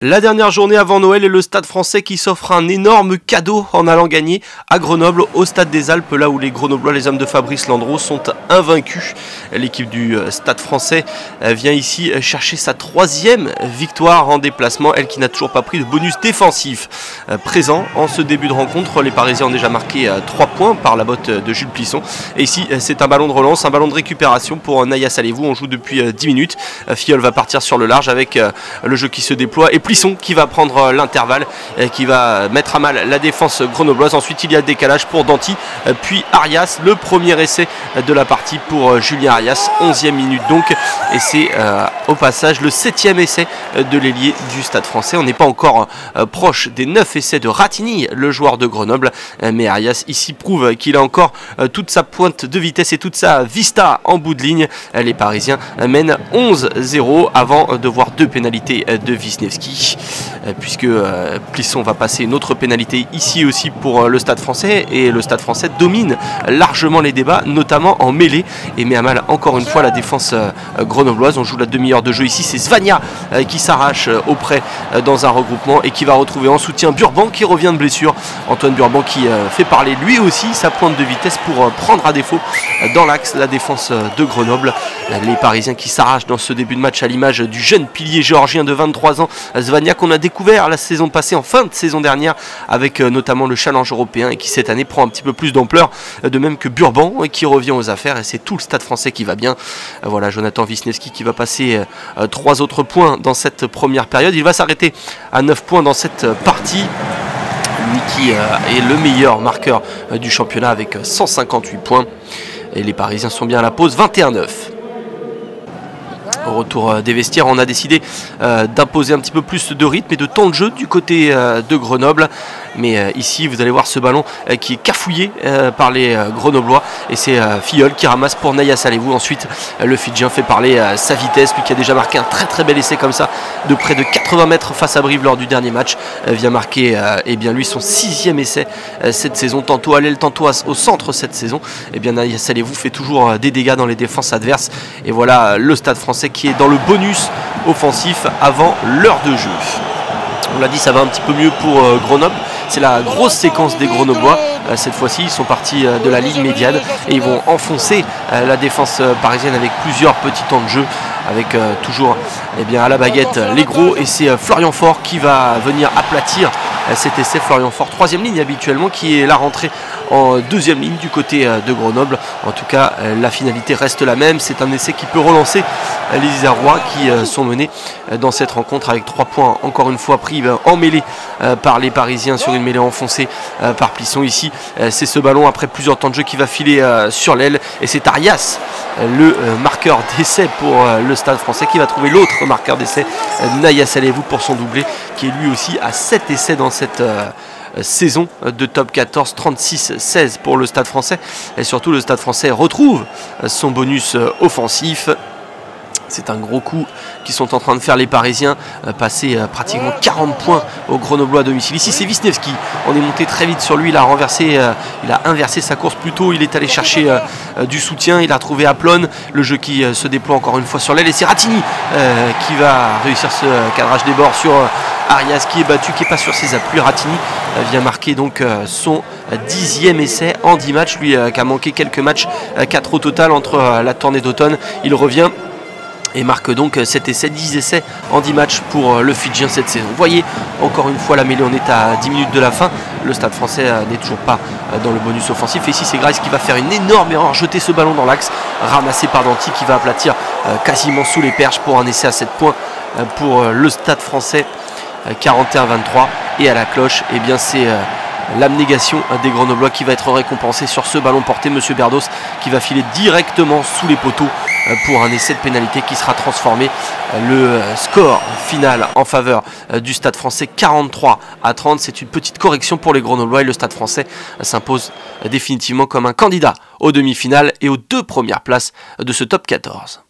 La dernière journée avant Noël et le Stade français qui s'offre un énorme cadeau en allant gagner à Grenoble au Stade des Alpes, là où les Grenoblois, les hommes de Fabrice Landreau, sont invaincus. L'équipe du Stade français vient ici chercher sa 3e victoire en déplacement, elle qui n'a toujours pas pris de bonus défensif. Présent en ce début de rencontre, les Parisiens ont déjà marqué 3 points par la botte de Jules Plisson. Et ici, c'est un ballon de relance, un ballon de récupération pour Naya Salevou. On joue depuis 10 minutes. Fiol va partir sur le large avec le jeu qui se déploie et Plisson qui va prendre l'intervalle, qui va mettre à mal la défense grenobloise. Ensuite il y a le décalage pour Danty, puis Arias, le premier essai de la partie pour Julien Arias, 11e minute donc, et c'est au passage le 7e essai de l'ailier du Stade français. On n'est pas encore proche des 9 essais de Ratigny, le joueur de Grenoble, mais Arias ici prouve qu'il a encore toute sa pointe de vitesse et toute sa vista en bout de ligne. Les Parisiens mènent 11-0 avant de voir 2 pénalités de Wisniewski, puisque Plisson va passer une autre pénalité ici aussi pour le Stade français, et le Stade français domine largement les débats, notamment en mêlée, et met à mal encore une fois la défense grenobloise. On joue la demi-heure de jeu ici, c'est Svania qui s'arrache auprès dans un regroupement et qui va retrouver en soutien Burban qui revient de blessure. Antoine Burban qui fait parler lui aussi sa pointe de vitesse pour prendre à défaut dans l'axe la défense de Grenoble. Les Parisiens qui s'arrachent dans ce début de match à l'image du jeune pilier géorgien de 23 ans Svania, qu'on a découvert la saison passée, en fin de saison dernière, avec notamment le challenge européen, et qui cette année prend un petit peu plus d'ampleur, de même que Burban qui revient aux affaires, et c'est tout le Stade français qui va bien. Voilà Jonathan Wisniewski qui va passer 3 autres points dans cette première période. Il va s'arrêter à 9 points dans cette partie, lui qui est le meilleur marqueur du championnat avec 158 points, et les Parisiens sont bien à la pause, 21-9. Au retour des vestiaires, on a décidé d'imposer un petit peu plus de rythme et de temps de jeu du côté de Grenoble. Mais ici, vous allez voir ce ballon qui est cafouillé par les Grenoblois. Et c'est Fiol qui ramasse pour Naya Salevou. Ensuite, le Fidjien fait parler sa vitesse. Lui qui a déjà marqué un très très bel essai comme ça, de près de 80 mètres face à Brive lors du dernier match. Vient marquer eh bien, lui son 6e essai cette saison. Tantôt à l'aile, tantôt au centre cette saison. Et bien Naya Salevou fait toujours des dégâts dans les défenses adverses. Et voilà le Stade français qui est dans le bonus offensif avant l'heure de jeu. On l'a dit, ça va un petit peu mieux pour Grenoble. C'est la grosse séquence des Grenoblois. Cette fois-ci, ils sont partis de la ligne médiane et ils vont enfoncer la défense parisienne avec plusieurs petits temps de jeu, avec toujours eh bien, à la baguette les gros. Et c'est Florian Faure qui va venir aplatir cet essai. Florian Faure, 3e ligne habituellement, qui est la rentrée en 2e ligne du côté de Grenoble. En tout cas, la finalité reste la même. C'est un essai qui peut relancer les Isérois qui sont menés dans cette rencontre avec 3 points encore une fois pris en mêlée par les Parisiens sur une mêlée enfoncée par Plisson. Ici, c'est ce ballon après plusieurs temps de jeu qui va filer sur l'aile, et c'est Arias, le marqueur d'essai pour le Stade français, qui va trouver l'autre marqueur d'essai, Naya Salevou, pour son doublé, qui est lui aussi à 7 essais dans cette saison de top 14, 36-16 pour le Stade français. Et surtout, le Stade français retrouve son bonus offensif. C'est un gros coup qui sont en train de faire les Parisiens, passer pratiquement 40 points aux Grenoblois à domicile. Ici c'est Wisniewski, on est monté très vite sur lui, il a inversé sa course plutôt, il est allé chercher du soutien, il a trouvé Aplon, le jeu qui se déploie encore une fois sur l'aile, et c'est Ratigny qui va réussir ce cadrage des bords sur Arias qui est battu, qui n'est pas sur ses appuis. Ratigny vient marquer donc son 10e essai en 10 matchs, lui qui a manqué quelques matchs, 4 au total entre la tournée d'automne. Il revient et marque donc 7 essais, 10 essais en 10 matchs pour le Fidjien cette saison. Vous voyez, encore une fois la mêlée, on est à 10 minutes de la fin. Le Stade français n'est toujours pas dans le bonus offensif. Et ici c'est Grice qui va faire une énorme erreur, jeter ce ballon dans l'axe, ramassé par Danty qui va aplatir quasiment sous les perches pour un essai à 7 points pour le Stade français, 41-23. Et à la cloche, eh bien c'est l'abnégation des Grenoblois qui va être récompensée sur ce ballon porté. Monsieur Berdos qui va filer directement sous les poteaux pour un essai de pénalité qui sera transformé. Le score final en faveur du Stade français, 43-30. C'est une petite correction pour les Grenoblois, et le Stade français s'impose définitivement comme un candidat aux demi-finales et aux 2 premières places de ce top 14.